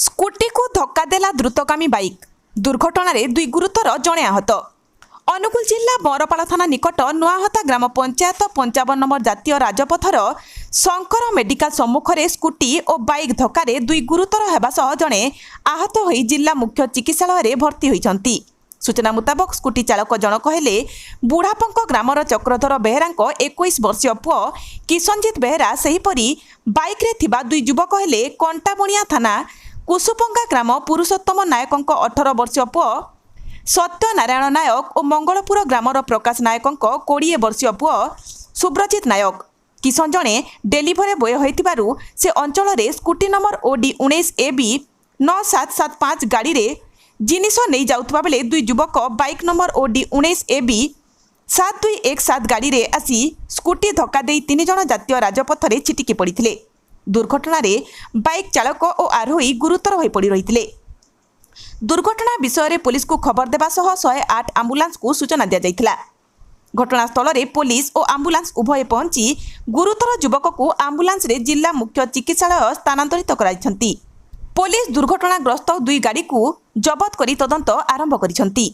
Scooty को धक्का देला द्रुतगामी बाइक दुर्घटना दुई गुरुतर जड़े आहत। अनुगुल जिला बरपाड़ थाना निकट नुआहता ग्राम पंचायत 55 नंबर जातीय राजपथर शंकर मेडिकल सम्मुख में स्कूटी और बाइक धक्का दुई गुरुतर होगा सह जड़े आहत हो जिला मुख्य चिकित्सालय भर्ती होती। सूचना मुताबक स्कूटी चालक जनक हेले बुढ़ापंक ग्रामर चक्रधर बेहेरा 21 वर्षीय पुओ किशनजीत बेहेरा। सेहीपरि बाइक रे थिबा दुई युवक हेले कंटाबणिया थाना कुसुपंगा ग्राम पुरुषोत्तम नायक 18 वर्षीय पुओ सत्यनारायण नायक और मंगलपुर ग्रामर प्रकाश नायक 20 वर्षीय पुओ सुब्रजित नायक। किशन जड़े डेलीभरी बॉय होइतिबारु से अंचल में स्कूटी नंबर OD 19 AB 9775 गाड़ी रे जिनिष नहीं जाउथबा बेले दुई युवक बाइक नंबर OD 19 AB 7217 गाड़ी रे आसी स्कूटी धक्का दे 3 जन जातीय राजपथ रे छिटिकी पड़िथिले। दुर्घटना रे बाइक चालक और आरोही गुरुतर हो पड़ी रही। दुर्घटना विषय रे पुलिस को खबर देवा सह 108 आम्बुलांस को सूचना दिया जायथिला। घटनास्थल रे पुलिस और आम्बुलांस उभय पहुंची गुरुतर युवक को आम्बुलांस रे जिला मुख्य चिकित्सालय स्थानांतरित कराइछंती। पुलिस दुर्घटनाग्रस्त दुई गाड़ी को जबत करी तदंत आरंभ करिछंती।